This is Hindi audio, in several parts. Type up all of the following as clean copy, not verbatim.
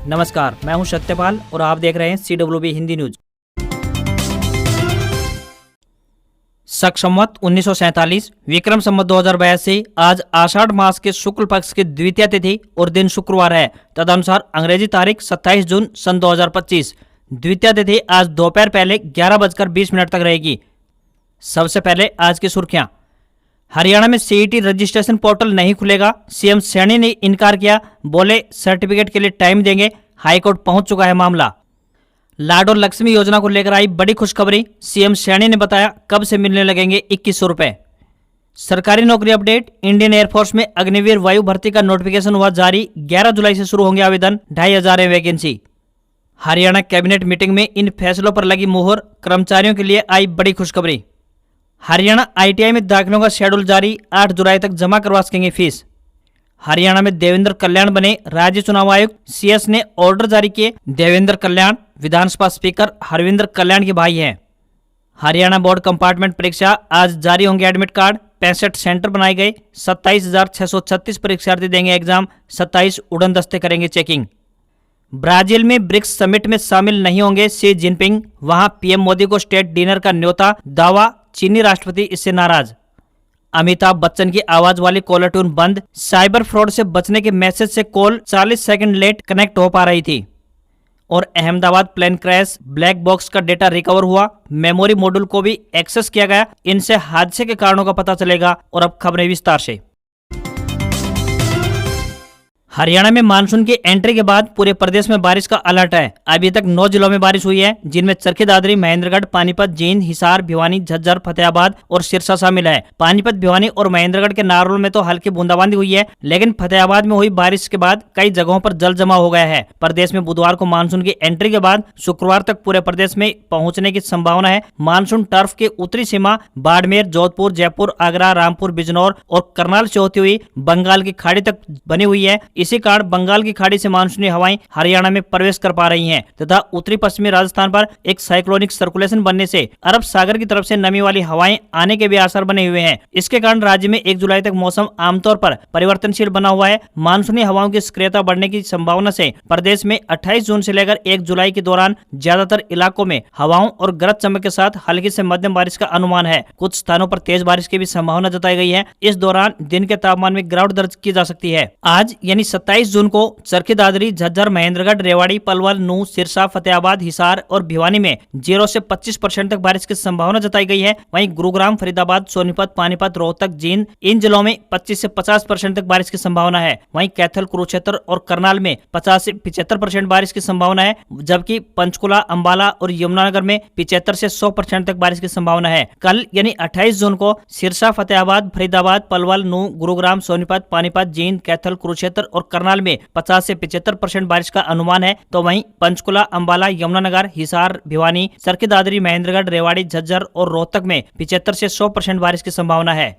नमस्कार, मैं हूं सत्यपाल और आप देख रहे हैं CWB हिंदी न्यूज। शक संवत 1947 विक्रम संवत 2082 आज आषाढ़ मास के शुक्ल पक्ष की द्वितीय तिथि और दिन शुक्रवार है। तदनुसार अंग्रेजी तारीख 27 जून सन 2025। द्वितीय तिथि आज दोपहर पहले 11:20 तक रहेगी। सबसे पहले आज की सुर्खियां। हरियाणा में CET रजिस्ट्रेशन पोर्टल नहीं खुलेगा, CM सैनी ने इनकार किया, बोले सर्टिफिकेट के लिए टाइम देंगे। हाईकोर्ट पहुंच चुका है मामला। लाडो लक्ष्मी योजना को लेकर आई बड़ी खुशखबरी, CM सैनी ने बताया कब से मिलने लगेंगे 2100 रुपए। सरकारी नौकरी अपडेट, इंडियन एयरफोर्स में अग्निवीर वायु भर्ती का नोटिफिकेशन हुआ जारी, 11 जुलाई से शुरू होंगे आवेदन, 2500 वैकेंसी। हरियाणा कैबिनेट मीटिंग में इन फैसलों पर लगी मुहर, कर्मचारियों के लिए आई बड़ी खुशखबरी। हरियाणा ITI में दाखिलों का शेड्यूल जारी, 8 जुलाई तक जमा करवा सकेंगे फीस। हरियाणा में देवेंद्र कल्याण बने राज्य चुनाव आयुक्त, CS ने ऑर्डर जारी किए। देवेंद्र कल्याण विधानसभा स्पीकर हरविंदर कल्याण के भाई हैं। हरियाणा बोर्ड कंपार्टमेंट परीक्षा आज जारी होंगे एडमिट कार्ड, 65 सेंटर बनाए गए, 27,636 परीक्षार्थी देंगे एग्जाम, 27 उड़न दस्ते करेंगे चेकिंग। ब्राजील में ब्रिक्स समिट में शामिल नहीं होंगे शी जिनपिंग, वहां PM मोदी को स्टेट डिनर का न्योता, दावा, चीनी राष्ट्रपति इससे नाराज। अमिताभ बच्चन की आवाज वाली कॉलर ट्यून बंद, साइबर फ्रॉड से बचने के मैसेज से कॉल 40 सेकंड लेट कनेक्ट हो पा रही थी। और Ahmedabad plane crash, black box का डेटा रिकवर हुआ, मेमोरी मॉड्यूल को भी एक्सेस किया गया। इनसे हादसे के कारणों का पता चलेगा। और अब खबरें विस्तार से। हरियाणा में मानसून की एंट्री के बाद पूरे प्रदेश में बारिश का अलर्ट है। अभी तक 9 जिलों में बारिश हुई है, जिनमें चरखी दादरी, महेंद्रगढ़, पानीपत, जींद, हिसार, भिवानी, झज्जर, फतेहाबाद और सिरसा शामिल है। पानीपत, भिवानी और महेंद्रगढ़ के नारोल में तो हल्की बूंदाबांदी हुई है, लेकिन फतेहाबाद में हुई बारिश के बाद कई जगहों पर जल जमा हो गया है। प्रदेश में बुधवार को मानसून की एंट्री के बाद शुक्रवार तक पूरे प्रदेश में पहुंचने की संभावना है। मानसून टर्फ के उत्तरी सीमा बाड़मेर, जोधपुर, जयपुर, आगरा, रामपुर, बिजनौर और करनाल से होती हुई बंगाल की खाड़ी तक बनी हुई है। इसी कारण बंगाल की खाड़ी से मानसूनी हवाएं हरियाणा में प्रवेश कर पा रही हैं तथा उत्तरी पश्चिमी राजस्थान पर एक साइक्लोनिक सर्कुलेशन बनने से अरब सागर की तरफ से नमी वाली हवाएं आने के भी आसार बने हुए हैं। इसके कारण राज्य में 1 जुलाई तक मौसम आमतौर पर परिवर्तनशील बना हुआ है। मानसूनी हवाओं की सक्रियता बढ़ने की संभावना से प्रदेश में 28 जून से लेकर 1 जुलाई के दौरान ज्यादातर इलाकों में हवाओं और गरज चमक के साथ हल्की से मध्यम बारिश का अनुमान है। कुछ स्थानों पर तेज बारिश की भी संभावना जताई गई है। इस दौरान दिन के तापमान में गिरावट दर्ज की जा सकती है। आज यानी 27 जून को चरखी दादरी, झज्जर, महेंद्रगढ़, रेवाड़ी, पलवल, नूंह, सिरसा, फतेहाबाद, हिसार और भिवानी में 0 से 25% तक बारिश की संभावना जताई गई है। वहीं गुरुग्राम, फरीदाबाद, सोनीपत, पानीपत, रोहतक, जींद इन जिलों में 25 से 50% तक बारिश की संभावना है। वहीं कैथल, कुरुक्षेत्र और करनाल में 50 से 75% बारिश की संभावना है, जबकि पंचकुला, अंबाला और यमुनानगर में 75 से 100% तक बारिश की संभावना है। कल यानी 28 जून को सिरसा, फतेहाबाद, फरीदाबाद, पलवल, नूंह, गुरुग्राम, सोनीपत, पानीपत, जींद, कैथल, कुरुक्षेत्र और करनाल में 50 से 75% बारिश का अनुमान है। तो वहीं पंचकुला, अंबाला, यमुनानगर, हिसार, भिवानी, चरखी दादरी, महेंद्रगढ़, रेवाड़ी, झज्जर और रोहतक में 75 से 100% बारिश की संभावना है।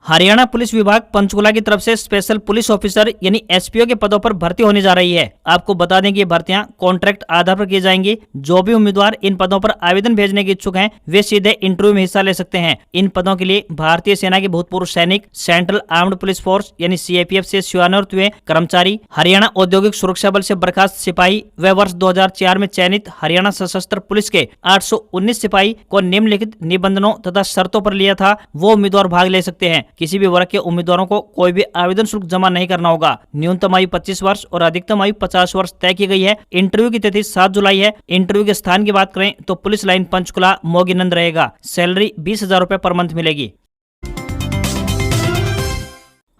हरियाणा पुलिस विभाग पंचकुला की तरफ से स्पेशल पुलिस ऑफिसर यानी SPO के पदों पर भर्ती होने जा रही है। आपको बता दें कि ये भर्तियां कॉन्ट्रैक्ट आधार पर की जाएंगी। जो भी उम्मीदवार इन पदों पर आवेदन भेजने के इच्छुक हैं, वे सीधे इंटरव्यू में हिस्सा ले सकते हैं। इन पदों के लिए भारतीय सेना के भूतपूर्व सैनिक, सेंट्रल आर्म्ड पुलिस फोर्स यानी CAPF से सेवानिवृत्त हुए कर्मचारी, हरियाणा औद्योगिक सुरक्षा बल से बर्खास्त सिपाही व वर्ष 2004 में चयनित हरियाणा सशस्त्र पुलिस के 819 सिपाही को निम्नलिखित निबंधनों तथा शर्तों पर लिया था, वो उम्मीदवार भाग ले सकते हैं। किसी भी वर्ग के उम्मीदवारों को कोई भी आवेदन शुल्क जमा नहीं करना होगा। न्यूनतम आयु 25 वर्ष और अधिकतम आयु 50 वर्ष तय की गई है। इंटरव्यू की तिथि 7 जुलाई है। इंटरव्यू के स्थान की बात करें तो पुलिस लाइन पंचकुला मोगीनंद रहेगा। सैलरी 20,000 रुपए पर मंथ मिलेगी।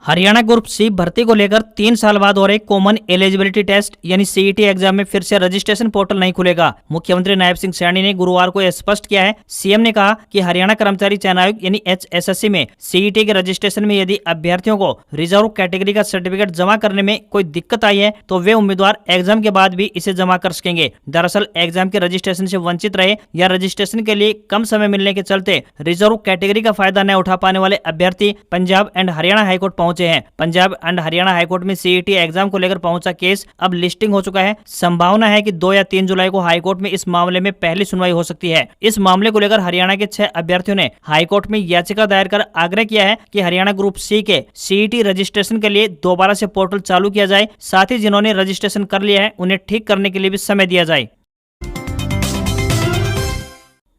हरियाणा ग्रुप C भर्ती को लेकर 3 साल बाद हो रहे कॉमन एलिजिबिलिटी टेस्ट यानी CET एग्जाम में फिर से रजिस्ट्रेशन पोर्टल नहीं खुलेगा। मुख्यमंत्री नायब सिंह सैनी ने गुरुवार को यह स्पष्ट किया है। CM ने कहा कि हरियाणा कर्मचारी चयन आयोग यानी HSSC में CET के रजिस्ट्रेशन में यदि अभ्यर्थियों को रिजर्व कैटेगरी का सर्टिफिकेट जमा करने में कोई दिक्कत आई है तो वे उम्मीदवार एग्जाम के बाद भी इसे जमा कर सकेंगे। दरअसल एग्जाम के रजिस्ट्रेशन से वंचित रहे या रजिस्ट्रेशन के लिए कम समय मिलने के चलते रिजर्व कैटेगरी का फायदा न उठा पाने वाले अभ्यर्थी पंजाब एंड हरियाणा हाईकोर्ट पहुंचे हैं। पंजाब एंड हरियाणा हाईकोर्ट में सीईटी एग्जाम को लेकर पहुंचा केस अब लिस्टिंग हो चुका है। संभावना है कि 2 या 3 जुलाई को हाईकोर्ट में इस मामले में पहली सुनवाई हो सकती है। इस मामले को लेकर हरियाणा के 6 अभ्यर्थियों ने हाईकोर्ट में याचिका दायर कर आग्रह किया है कि हरियाणा ग्रुप सी के सीईटी रजिस्ट्रेशन के लिए दोबारा से पोर्टल चालू किया जाए। साथ ही जिन्होंने रजिस्ट्रेशन कर लिया है उन्हें ठीक करने के लिए भी समय दिया जाए।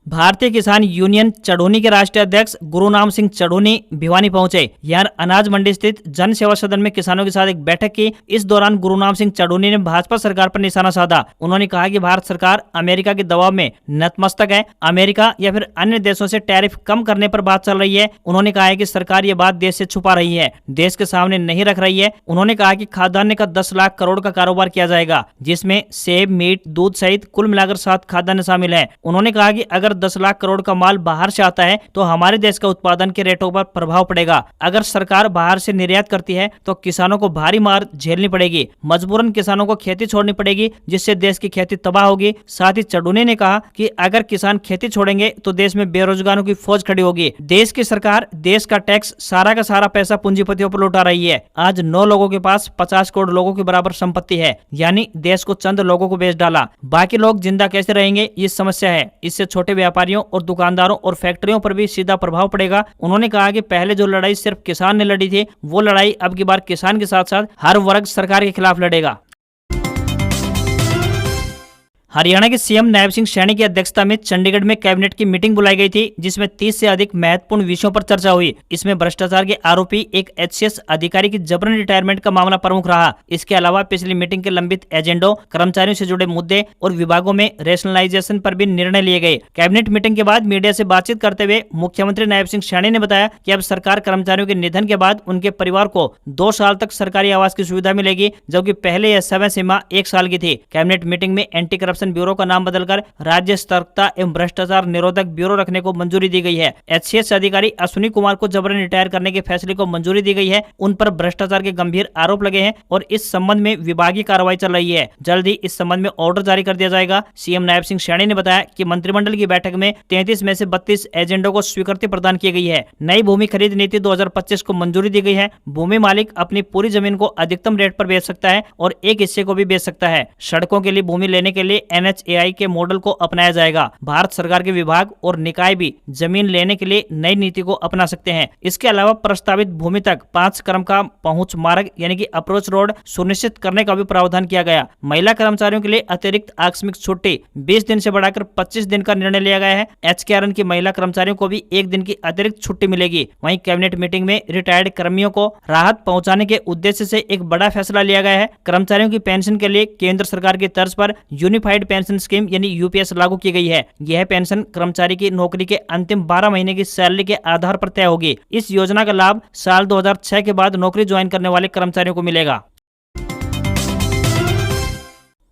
भारतीय किसान यूनियन चढ़ोनी के राष्ट्रीय अध्यक्ष गुरुनाम सिंह चढ़ोनी भिवानी पहुंचे। यहाँ अनाज मंडी स्थित जन सेवा सदन में किसानों के साथ एक बैठक की। इस दौरान गुरुनाम सिंह चढ़ोनी ने भाजपा सरकार पर निशाना साधा। उन्होंने कहा कि भारत सरकार अमेरिका के दबाव में नतमस्तक है। अमेरिका या फिर अन्य देशों से टैरिफ कम करने पर बात चल रही है। उन्होंने कहा है कि सरकार ये बात देश से छुपा रही है, देश के सामने नहीं रख रही है। उन्होंने कहा कि खाद्यान्न का 10 लाख करोड़ का कारोबार किया जाएगा, जिसमें सेब, मीट, दूध सहित कुल मिलाकर 7 खाद्यान्न शामिल है। उन्होंने कहा कि अगर 10 लाख करोड़ का माल बाहर से आता है तो हमारे देश का उत्पादन के रेटों पर प्रभाव पड़ेगा। अगर सरकार बाहर से निर्यात करती है तो किसानों को भारी मार झेलनी पड़ेगी। मजबूरन किसानों को खेती छोड़नी पड़ेगी, जिससे देश की खेती तबाह होगी। साथ ही चढ़ोनी ने कहा कि अगर किसान खेती छोड़ेंगे तो देश में बेरोजगारों की फौज खड़ी होगी। देश की सरकार देश का टैक्स सारा का सारा पैसा पूंजीपतियों पर लौटा रही है। आज 9 लोगों के पास 50 करोड़ लोगों के बराबर संपत्ति है, यानी देश को चंद लोगों को बेच डाला। बाकी लोग जिंदा कैसे रहेंगे, ये समस्या है। इससे छोटे व्यापारियों और दुकानदारों और फैक्ट्रियों पर भी सीधा प्रभाव पड़ेगा। उन्होंने कहा कि पहले जो लड़ाई सिर्फ किसान ने लड़ी थी, वो लड़ाई अब की बार किसान के साथ साथ हर वर्ग सरकार के खिलाफ लड़ेगा। हरियाणा के सीएम नायब सिंह सैनी की अध्यक्षता में चंडीगढ़ में कैबिनेट की मीटिंग बुलाई गई थी, जिसमें 30 से अधिक महत्वपूर्ण विषयों पर चर्चा हुई। इसमें भ्रष्टाचार के आरोपी एक एचसीएस अधिकारी की जबरन रिटायरमेंट का मामला प्रमुख रहा। इसके अलावा पिछली मीटिंग के लंबित एजेंडों, कर्मचारियों से जुड़े मुद्दे और विभागों में रेशनलाइजेशन पर भी निर्णय लिए गए। कैबिनेट मीटिंग के बाद मीडिया से बातचीत करते हुए मुख्यमंत्री नायब सिंह सैनी ने बताया कि अब सरकार कर्मचारियों के निधन के बाद उनके परिवार को 2 साल तक सरकारी आवास की सुविधा मिलेगी, जबकि पहले यह समय सीमा 1 साल की थी। कैबिनेट मीटिंग में एंटी करप्शन ब्यूरो का नाम बदलकर राज्य सतर्कता एवं भ्रष्टाचार निरोधक ब्यूरो रखने को मंजूरी दी गई है। एचसीएस अधिकारी अश्विनी कुमार को जबरन रिटायर करने के फैसले को मंजूरी दी गई है। उन पर भ्रष्टाचार के गंभीर आरोप लगे हैं और इस संबंध में विभागीय कार्रवाई चल रही है। जल्द ही इस संबंध में ऑर्डर जारी कर दिया जाएगा। सीएम नायब सिंह सैनी ने बताया कि मंत्रिमंडल की बैठक में 33 में से 32 एजेंडों को स्वीकृति प्रदान की गई है। नई भूमि खरीद नीति 2025 को मंजूरी दी गई है। भूमि मालिक अपनी पूरी जमीन को अधिकतम रेट पर बेच सकता है और एक हिस्से को भी बेच सकता है। सड़कों के लिए भूमि लेने के लिए NHAI के मॉडल को अपनाया जाएगा। भारत सरकार के विभाग और निकाय भी जमीन लेने के लिए नई नीति को अपना सकते हैं। इसके अलावा प्रस्तावित भूमि तक 5 क्रम का पहुंच मार्ग यानी कि अप्रोच रोड सुनिश्चित करने का भी प्रावधान किया गया। महिला कर्मचारियों के लिए अतिरिक्त आकस्मिक छुट्टी 20 दिन से बढ़ाकर 25 दिन का निर्णय लिया गया है। HKRN की महिला कर्मचारियों को भी 1 दिन की अतिरिक्त छुट्टी मिलेगी। वहीं कैबिनेट मीटिंग में रिटायर्ड कर्मियों को राहत पहुंचाने के उद्देश्य से एक बड़ा फैसला लिया गया है। कर्मचारियों की पेंशन के लिए केंद्र सरकार की तर्ज पर यूनिफाइड पेंशन स्कीम यानी यूपीएस लागू की गई है। यह पेंशन कर्मचारी की नौकरी के अंतिम 12 महीने की सैलरी के आधार पर तय होगी। इस योजना का लाभ साल 2006 के बाद नौकरी ज्वाइन करने वाले कर्मचारियों को मिलेगा।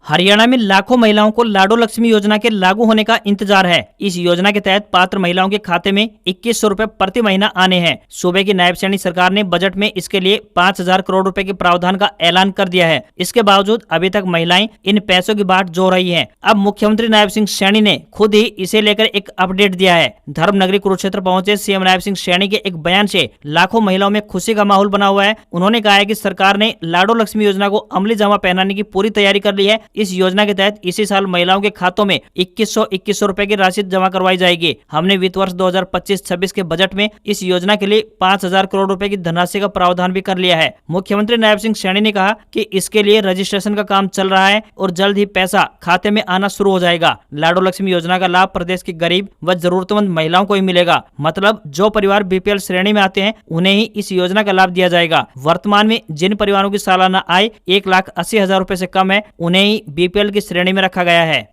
हरियाणा में लाखों महिलाओं को लाडो लक्ष्मी योजना के लागू होने का इंतजार है। इस योजना के तहत पात्र महिलाओं के खाते में 2100 रुपए प्रति महीना आने हैं। सूबे की नायब सैनी सरकार ने बजट में इसके लिए 5000 करोड़ रुपए के प्रावधान का ऐलान कर दिया है। इसके बावजूद अभी तक महिलाएं इन पैसों की बाट जो रही हैं। अब मुख्यमंत्री नायब सिंह सैनी ने खुद ही इसे लेकर एक अपडेट दिया है। धर्मनगरी कुरुक्षेत्र पहुंचे सीएम नायब सिंह सैनी के एक बयान से लाखों महिलाओं में खुशी का माहौल बना हुआ है। उन्होंने कहा है कि सरकार ने लाडो लक्ष्मी योजना को अमली जामा पहनाने की पूरी तैयारी कर ली है। इस योजना के तहत इसी साल महिलाओं के खातों में 2100 रुपए की राशि जमा करवाई जाएगी। हमने वित्त वर्ष 2025-26 के बजट में इस योजना के लिए 5000 करोड़ रुपए की धनराशि का प्रावधान भी कर लिया है। मुख्यमंत्री नायब सिंह सैनी ने कहा कि इसके लिए रजिस्ट्रेशन का काम चल रहा है और जल्द ही पैसा खाते में आना शुरू हो जाएगा। लाडो लक्ष्मी योजना का लाभ प्रदेश की गरीब व जरूरतमंद महिलाओं को ही मिलेगा। मतलब जो परिवार बीपीएल श्रेणी में आते हैं उन्हें ही इस योजना का लाभ दिया जाएगा। वर्तमान में जिन परिवारों की सालाना आय 1,80,000 रुपए से कम है उन्हें ही बीपीएल की श्रेणी में रखा गया है।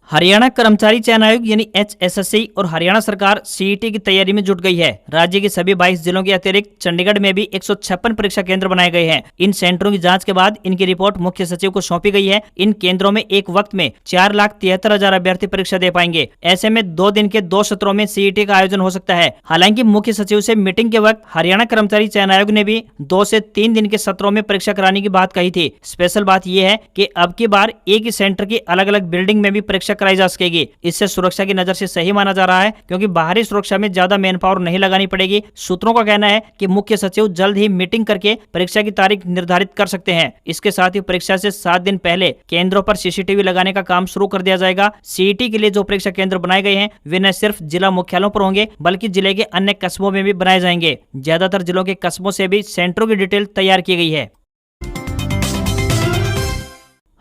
हरियाणा कर्मचारी चयन आयोग यानी HSSC और हरियाणा सरकार सीईटी की तैयारी में जुट गई है। राज्य के सभी 22 जिलों के अतिरिक्त चंडीगढ़ में भी 156 परीक्षा केंद्र बनाए गए हैं। इन सेंटरों की जांच के बाद इनकी रिपोर्ट मुख्य सचिव को सौंपी गई है। इन केंद्रों में एक वक्त में 4,73,000 अभ्यर्थी परीक्षा दे पाएंगे। ऐसे में 2 दिन के 2 सत्रों में सीईटी का आयोजन हो सकता है। हालांकि मुख्य सचिव से मीटिंग के वक्त हरियाणा कर्मचारी चयन आयोग ने भी 2 से 3 दिन के सत्रों में परीक्षा कराने की बात कही थी। स्पेशल बात यह है कि अब की बार एक ही सेंटर की अलग अलग बिल्डिंग में भी परीक्षा कराई जा सकेगी। इससे सुरक्षा की नजर से सही माना जा रहा है, क्योंकि बाहरी सुरक्षा में ज्यादा मैन पावर नहीं लगानी पड़ेगी। सूत्रों का कहना है कि मुख्य सचिव जल्द ही मीटिंग करके परीक्षा की तारीख निर्धारित कर सकते हैं। इसके साथ ही परीक्षा से 7 दिन पहले केंद्रों पर सीसीटीवी लगाने का काम शुरू कर दिया जाएगा। सीईटी के लिए जो परीक्षा केंद्र बनाए गए हैं वे न सिर्फ जिला मुख्यालयों पर होंगे, बल्कि जिले के अन्य कस्बों में भी बनाए जाएंगे। ज्यादातर जिलों के कस्बों से भी सेंटरों की डिटेल तैयार की गई है।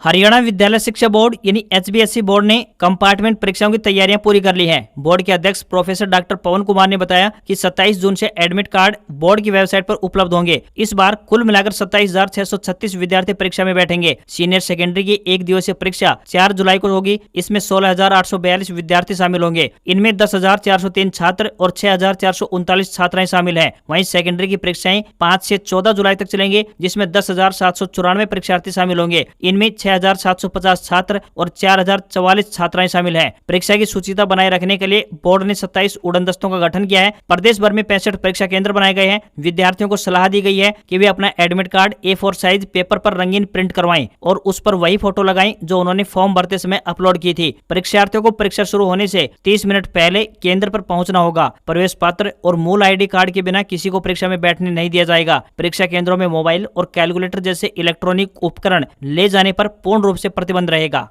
हरियाणा विद्यालय शिक्षा बोर्ड यानी HBSC बोर्ड ने कंपार्टमेंट परीक्षाओं की तैयारियां पूरी कर ली हैं। बोर्ड के अध्यक्ष प्रोफेसर डॉक्टर पवन कुमार ने बताया कि 27 जून से एडमिट कार्ड बोर्ड की वेबसाइट पर उपलब्ध होंगे। इस बार कुल मिलाकर 27,636 विद्यार्थी परीक्षा में बैठेंगे। सीनियर सेकेंडरी की एक दिवसीय परीक्षा 4 जुलाई को होगी। इसमें 16,842 विद्यार्थी शामिल होंगे। इनमें 10,403 छात्र और 6,439 छात्राएं शामिल हैं। वहीं सेकेंडरी की परीक्षाएं 5 से 14 जुलाई तक चलेंगी, जिसमें 10,794 परीक्षार्थी शामिल होंगे। इनमें 6,750 छात्र और 4,044 छात्राएं शामिल हैं। परीक्षा की सूचिता बनाए रखने के लिए बोर्ड ने 27 उड़न दस्तों का गठन किया है। प्रदेश भर में 65 परीक्षा केंद्र बनाए गए हैं। विद्यार्थियों को सलाह दी गई है कि वे अपना admit card A4 size paper पर रंगीन प्रिंट करवाएं और उस पर वही फोटो लगाएं जो उन्होंने फॉर्म भरते समय अपलोड की थी। परीक्षार्थियों को परीक्षा शुरू होने से 30 मिनट पहले केंद्र पर पहुंचना होगा। प्रवेश पत्र और मूल ID कार्ड के बिना किसी को परीक्षा में बैठने नहीं दिया जाएगा। परीक्षा केंद्रों में मोबाइल और कैलकुलेटर जैसे इलेक्ट्रॉनिक उपकरण ले जाने पर पूर्ण रूप से प्रतिबंध रहेगा।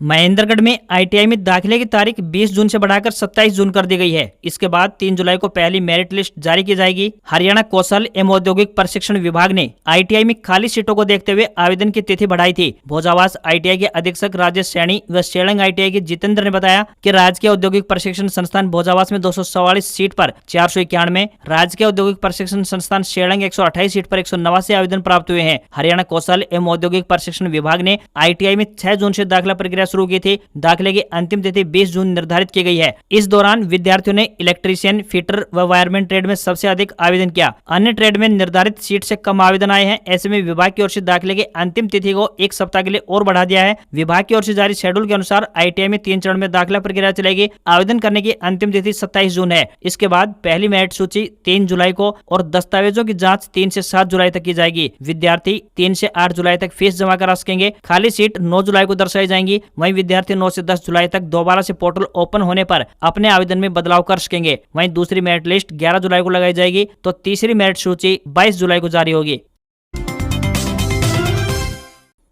महेंद्रगढ़ में ITI में दाखिले की तारीख 20 जून से बढ़ाकर 27 जून कर दी गई है। इसके बाद 3 जुलाई को पहली मेरिट लिस्ट जारी की जाएगी। हरियाणा कौशल एवं औद्योगिक प्रशिक्षण विभाग ने ITI में खाली सीटों को देखते हुए आवेदन की तिथि बढ़ाई थी। भोजावास ITI के अधीक्षक राजेश सैनी व शेलंग ITI के जितेंद्र ने बताया कि राजकीय औद्योगिक प्रशिक्षण संस्थान भोजावास में 244 सीट पर 491, राजकीय औद्योगिक प्रशिक्षण संस्थान शेलंग 128 सीट पर 189 आवेदन प्राप्त हुए हैं। हरियाणा कौशल एवं औद्योगिक प्रशिक्षण विभाग ने ITI में 6 जून से दाखिला प्रक्रिया शुरू की थी। दाखिले की अंतिम तिथि 20 जून निर्धारित की गई है। इस दौरान विद्यार्थियों ने इलेक्ट्रीशियन, फिटर व वायरमैन ट्रेड में सबसे अधिक आवेदन किया। अन्य ट्रेड में निर्धारित सीट से कम आवेदन आए हैं। ऐसे में विभाग की ओर से दाखिले की अंतिम तिथि को 1 सप्ताह के लिए और बढ़ा दिया है। विभाग की ओर से जारी शेड्यूल के अनुसार ITI में 3 चरण में दाखिला प्रक्रिया चलेगी। आवेदन करने की अंतिम तिथि 27 जून है। इसके बाद पहली मेरिट सूची 3 जुलाई को और दस्तावेजों की जाँच 3 से 7 जुलाई तक की जाएगी। विद्यार्थी 3 से 8 जुलाई तक फीस जमा करा सकेंगे। खाली सीट 9 जुलाई को दर्शाई जाएंगी। वहीं विद्यार्थी 9 से 10 जुलाई तक दोबारा से पोर्टल ओपन होने पर अपने आवेदन में बदलाव कर सकेंगे। वहीं दूसरी मेरिट लिस्ट 11 जुलाई को लगाई जाएगी, तो तीसरी मेरिट सूची 22 जुलाई को जारी होगी।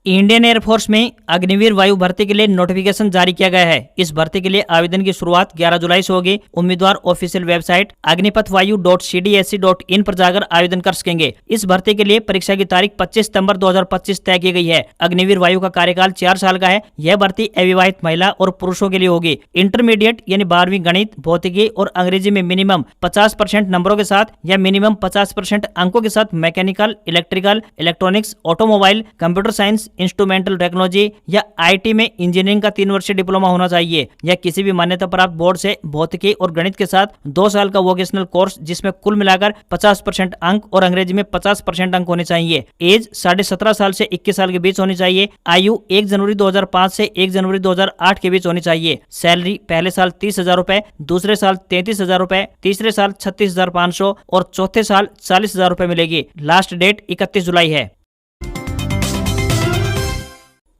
इंडियन एयरफोर्स में अग्निवीर वायु भर्ती के लिए नोटिफिकेशन जारी किया गया है। इस भर्ती के लिए आवेदन की शुरुआत 11 जुलाई से होगी। उम्मीदवार ऑफिशियल वेबसाइट अग्निपथवायु.cdsc.in पर जाकर आवेदन कर सकेंगे। इस भर्ती के लिए परीक्षा की तारीख 25 सितंबर 2025 तय की गई है। अग्निवीर वायु का कार्यकाल 4 साल का है। यह भर्ती अविवाहित महिला और पुरुषों के लिए होगी। इंटरमीडिएट यानी 12वीं गणित, भौतिकी और अंग्रेजी में मिनिमम 50% नंबरों के साथ या मिनिमम 50% अंकों के साथ mechanical, electrical, electronics, automobile, computer science, instrumental technology या IT में इंजीनियरिंग का 3 वर्षीय डिप्लोमा होना चाहिए या किसी भी मान्यता प्राप्त बोर्ड से भौतिकी और गणित के साथ 2 साल का वोकेशनल कोर्स जिसमें कुल मिलाकर 50% अंक और अंग्रेजी में 50% अंक होने चाहिए। एज 17.5 साल से 21 साल के बीच होनी चाहिए। आयु 1 जनवरी 2005 से 1 जनवरी 2008 के बीच होनी चाहिए। सैलरी पहले साल 30,000 रुपए, दूसरे साल 33,000 रुपए, तीसरे साल 36,500 और चौथे साल 40,000 रुपए मिलेगी। लास्ट डेट 31 जुलाई है।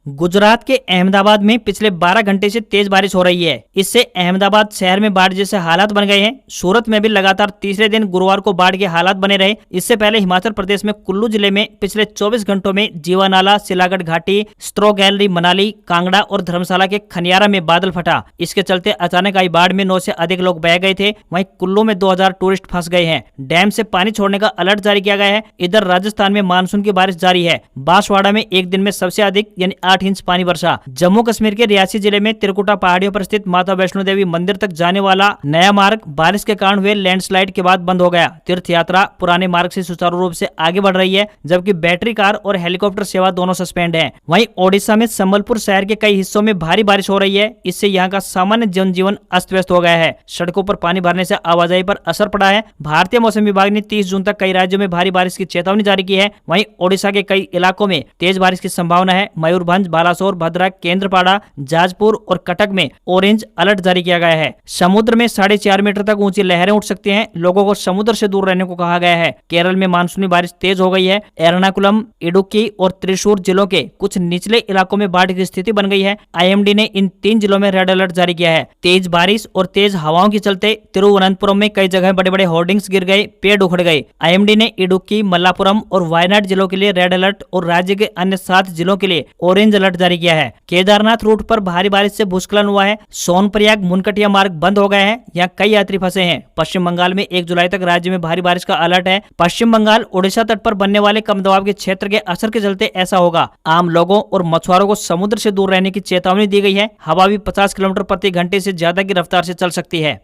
गुजरात के अहमदाबाद में पिछले 12 घंटे से तेज बारिश हो रही है। इससे अहमदाबाद शहर में बाढ़ जैसे हालात बन गए हैं। सूरत में भी लगातार तीसरे दिन गुरुवार को बाढ़ के हालात बने रहे। इससे पहले हिमाचल प्रदेश में कुल्लू जिले में पिछले 24 घंटों में जीवानाला, सिलागढ़ घाटी, स्ट्रो गैलरी, मनाली, कांगड़ा और धर्मशाला के खनियारा में बादल फटा। इसके चलते अचानक आई बाढ़ में 9 से अधिक लोग बह गए थे। वहीं कुल्लू में 2000 टूरिस्ट फंस गए हैं। डैम से पानी छोड़ने का अलर्ट जारी किया गया है। इधर राजस्थान में मानसून की बारिश जारी है। बांसवाड़ा में एक दिन में सबसे अधिक यानी 8 इंच पानी बरसा। जम्मू कश्मीर के रियासी जिले में त्रिकुटा पहाड़ियों पर स्थित माता वैष्णो देवी मंदिर तक जाने वाला नया मार्ग बारिश के कारण हुए लैंडस्लाइड के बाद बंद हो गया। तीर्थ यात्रा पुराने मार्ग से सुचारू रूप से आगे बढ़ रही है, जबकि बैटरी कार और हेलीकॉप्टर सेवा दोनों सस्पेंड है। वहीं ओडिशा में संबलपुर शहर के कई हिस्सों में भारी बारिश हो रही है। इससे यहाँ का सामान्य जनजीवन अस्त व्यस्त हो गया है। सड़कों पर पानी भरने से आवाजाही पर असर पड़ा है। भारतीय मौसम विभाग ने 30 जून तक कई राज्यों में भारी बारिश की चेतावनी जारी की है। वहीं ओडिशा के कई इलाकों में तेज बारिश की संभावना है। मयूरभंज, किशनगंज, बालासोर, भद्रक, केंद्रपाड़ा, जाजपुर और कटक में ऑरेंज अलर्ट जारी किया गया है। समुद्र में 4.5 मीटर तक ऊंची लहरें उठ सकती हैं। लोगों को समुद्र से दूर रहने को कहा गया है। केरल में मानसूनी बारिश तेज हो गई है। एर्नाकुलम, इडुक्की और त्रिशूर जिलों के कुछ निचले इलाकों में बाढ़ की स्थिति बन गई है। आईएमडी ने इन 3 जिलों में रेड अलर्ट जारी किया है। तेज बारिश और तेज हवाओं के चलते तिरुवनंतपुरम में कई जगह बड़े बड़े होर्डिंग्स गिर गए, पेड़ उखड़ गए। आईएमडी ने इडुक्की, मल्लापुरम और वायनाड जिलों के लिए रेड अलर्ट और राज्य के अन्य 7 जिलों के लिए ऑरेंज अलर्ट जारी किया है। केदारनाथ रूट पर भारी बारिश से भूस्खलन हुआ है। सोनप्रयाग मुनकटिया मार्ग बंद हो गए हैं। यहाँ कई यात्री फंसे हैं। पश्चिम बंगाल में 1 जुलाई तक राज्य में भारी बारिश का अलर्ट है। पश्चिम बंगाल उड़ीसा तट पर बनने वाले कम दबाव के क्षेत्र के असर के चलते ऐसा होगा। आम लोगों और मछुआरों को समुद्र से दूर रहने की चेतावनी दी गई है। हवा भी 50 किलोमीटर प्रति घंटे से ज्यादा की रफ्तार से चल सकती है।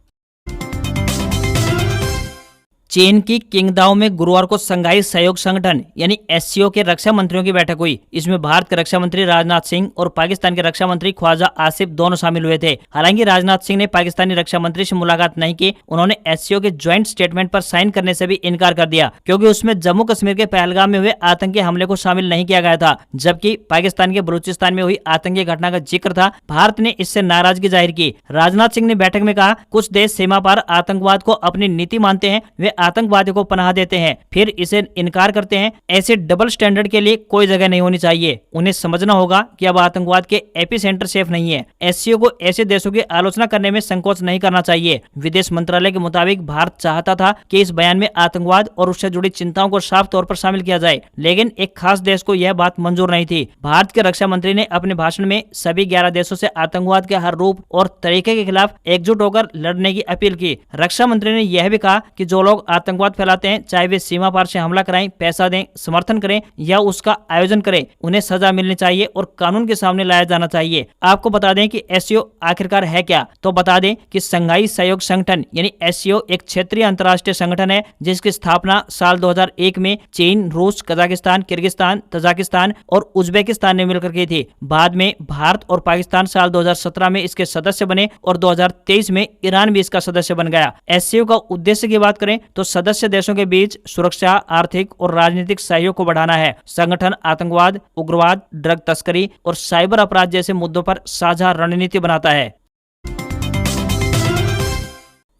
चीन की किंगदाओ में गुरुवार को शंघाई सहयोग संगठन यानी एससीओ के रक्षा मंत्रियों की बैठक हुई। इसमें भारत के रक्षा मंत्री राजनाथ सिंह और पाकिस्तान के रक्षा मंत्री ख्वाजा आसिफ दोनों शामिल हुए थे। हालांकि राजनाथ सिंह ने पाकिस्तानी रक्षा मंत्री से मुलाकात नहीं की। उन्होंने एससीओ के ज्वाइंट स्टेटमेंट पर साइन करने से भी इनकार कर दिया, क्योंकि उसमें जम्मू कश्मीर के पहलगाम में हुए आतंकी हमले को शामिल नहीं किया गया था, जबकि पाकिस्तान के बलूचिस्तान में हुई आतंकी घटना का जिक्र था। भारत ने इससे नाराजगी जाहिर की। राजनाथ सिंह ने बैठक में कहा, कुछ देश सीमा पार आतंकवाद को अपनी नीति मानते हैं, वे आतंकवादियों को पनाह देते हैं, फिर इसे इनकार करते हैं। ऐसे डबल स्टैंडर्ड के लिए कोई जगह नहीं होनी चाहिए। उन्हें समझना होगा कि अब आतंकवाद के एपी सेंटर सेफ नहीं है। एससीओ को ऐसे देशों की आलोचना करने में संकोच नहीं करना चाहिए। विदेश मंत्रालय के मुताबिक भारत चाहता था कि इस बयान में आतंकवाद और उससे जुड़ी चिंताओं को साफ तौर पर शामिल किया जाए, लेकिन एक खास देश को यह बात मंजूर नहीं थी। भारत के रक्षा मंत्री ने अपने भाषण में सभी 11 देशों से आतंकवाद के हर रूप और तरीके के खिलाफ एकजुट होकर लड़ने की अपील की। रक्षा मंत्री ने यह भी कहा कि जो लोग आतंकवाद फैलाते हैं, चाहे वे सीमा पार से हमला कराएं, पैसा दें, समर्थन करें या उसका आयोजन करें, उन्हें सजा मिलनी चाहिए और कानून के सामने लाया जाना चाहिए। आपको बता दें कि एससीओ आखिरकार है क्या, तो बता दें कि शंघाई सहयोग संगठन यानी एससीओ एक क्षेत्रीय अंतर्राष्ट्रीय संगठन है, जिसकी स्थापना साल 2001 में चीन, रूस, कजाकिस्तान, किर्गिस्तान, तजाकिस्तान और उज्बेकिस्तान ने मिलकर की थी। बाद में भारत और पाकिस्तान साल 2017 में इसके सदस्य बने और 2023 में ईरान भी इसका सदस्य बन गया। एससीओ का उद्देश्य की बात करें तो सदस्य देशों के बीच सुरक्षा, आर्थिक और राजनीतिक सहयोग को बढ़ाना है। संगठन आतंकवाद, उग्रवाद, ड्रग तस्करी और साइबर अपराध जैसे मुद्दों पर साझा रणनीति बनाता है।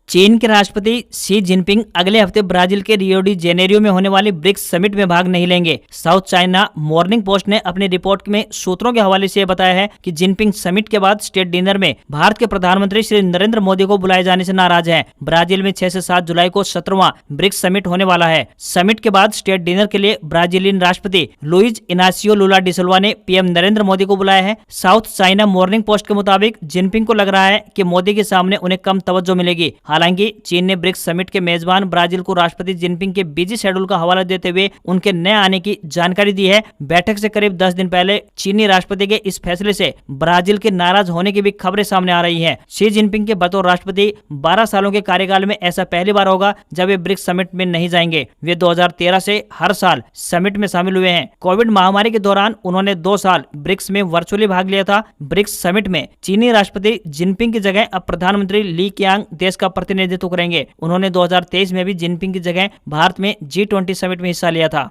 चीन के राष्ट्रपति शी जिनपिंग अगले हफ्ते ब्राजील के रियो डी जेनेरियो में होने वाली ब्रिक्स समिट में भाग नहीं लेंगे। साउथ चाइना मॉर्निंग पोस्ट ने अपनी रिपोर्ट में सूत्रों के हवाले से बताया है कि जिनपिंग समिट के बाद स्टेट डिनर में भारत के प्रधानमंत्री श्री नरेंद्र मोदी को बुलाए जाने से नाराज हैं। ब्राजील में 6 से 7 जुलाई को 17वां ब्रिक्स समिट होने वाला है। समिट के बाद स्टेट डिनर के लिए ब्राजीलियन राष्ट्रपति लुइज इनासियो लुला डिसिल्वा ने पीएम नरेंद्र मोदी को बुलाया है। साउथ चाइना मॉर्निंग पोस्ट के मुताबिक जिनपिंग को लग रहा है कि मोदी के सामने उन्हें कम तवज्जो मिलेगी। हालांकि चीन ने ब्रिक्स समिट के मेजबान ब्राजील को राष्ट्रपति जिनपिंग के बिजी शेड्यूल का हवाला देते हुए उनके न आने की जानकारी दी है। बैठक से करीब 10 दिन पहले चीनी राष्ट्रपति के इस फैसले से ब्राजील के नाराज होने की भी खबरें सामने आ रही हैं। शी जिनपिंग के बतौर राष्ट्रपति 12 सालों के कार्यकाल में ऐसा पहली बार होगा जब वे ब्रिक्स समिट में नहीं जाएंगे। वे 2013 से हर साल समिट में शामिल हुए हैं। कोविड महामारी के दौरान उन्होंने 2 साल ब्रिक्स में वर्चुअली भाग लिया था। ब्रिक्स समिट में चीनी राष्ट्रपति जिनपिंग की जगह अब प्रधानमंत्री ली कीयांग देश का प्रतिनिधित्व करेंगे। उन्होंने 2023 में भी जिनपिंग की जगह भारत में G20 समिट में हिस्सा लिया था।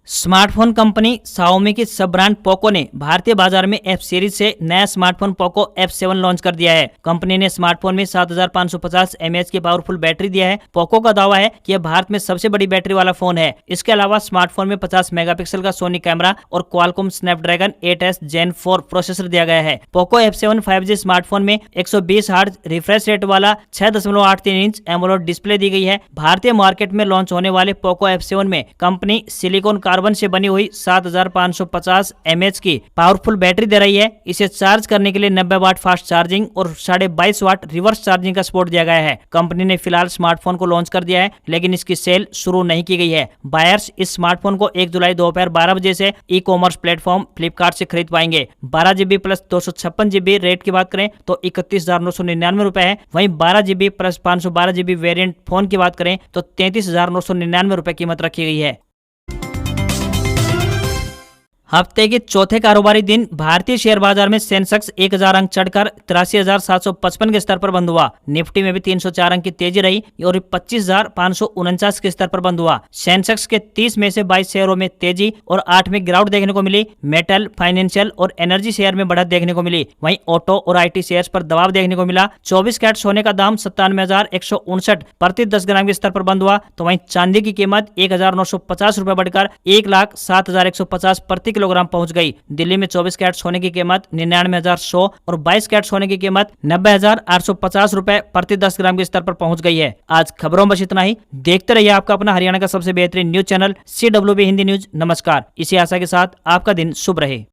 स्मार्टफोन कंपनी Xiaomi की सब ब्रांड पोको ने भारतीय बाजार में एफ सीरीज से नया स्मार्टफोन पोको F7 लॉन्च कर दिया है। कंपनी ने स्मार्टफोन में 7550 mAh की पावरफुल बैटरी दिया है। पोको का दावा है कि यह भारत में सबसे बड़ी बैटरी वाला फोन है। इसके अलावा स्मार्टफोन में 50 मेगापिक्सल का सोनी कैमरा और Qualcomm Snapdragon 8S Gen 4 processor दिया गया है। पोको F7 5G स्मार्टफोन में 120 हर्ट्ज रिफ्रेश रेट वाला 6.83 इंच एमोलेड डिस्प्ले दी गई है। भारतीय मार्केट में लॉन्च होने वाले पोको F7 में कंपनी सिलिकॉन कार्बन से बनी हुई 7550 mAh की पावरफुल बैटरी दे रही है। इसे चार्ज करने के लिए 90 वाट फास्ट चार्जिंग और 22.5 वाट रिवर्स चार्जिंग का सपोर्ट दिया गया है। कंपनी ने फिलहाल स्मार्टफोन को लॉन्च कर दिया है, लेकिन इसकी सेल शुरू नहीं की गई है। बायर्स इस स्मार्टफोन को 1 जुलाई दोपहर 12 बजे से ई कॉमर्स प्लेटफॉर्म फ्लिपकार्ट से खरीद पाएंगे। 12GB प्लस 256GB रेट की बात करें तो 31,999 रुपए है। वहीं 12GB plus 512GB variant phone की बात करें तो 33,999 रुपए कीमत रखी गई है। हफ्ते के चौथे कारोबारी दिन भारतीय शेयर बाजार में सेंसेक्स 1000 अंक चढ़कर 83,755 के स्तर पर बंद हुआ। निफ्टी में भी 304 अंक की तेजी रही और 25,549 के स्तर पर बंद हुआ। सेंसेक्स के 30 में से 22 शेयरों में तेजी और 8 में गिरावट देखने को मिली। मेटल, फाइनेंशियल और एनर्जी शेयर में बढ़त देखने को मिली। वहीं ऑटो और IT शेयर्स पर दबाव देखने को मिला। 24 कैरेट सोने का दाम 97,159 प्रति 10 ग्राम के स्तर पर बंद हुआ। तो वहीं चांदी की कीमत 1,950 रुपए बढ़कर 1,07,150 प्रति किलोग्राम पहुंच गई। दिल्ली में 24 कैरेट सोने की कीमत 99,100 और 22 कैरेट सोने की कीमत 90,850 रुपए प्रति 10 ग्राम के स्तर पर पहुंच गई है। आज खबरों में बस इतना ही। देखते रहिए आपका अपना हरियाणा का सबसे बेहतरीन news channel CWB Hindi news. नमस्कार। इसी आशा के साथ आपका दिन शुभ रहे।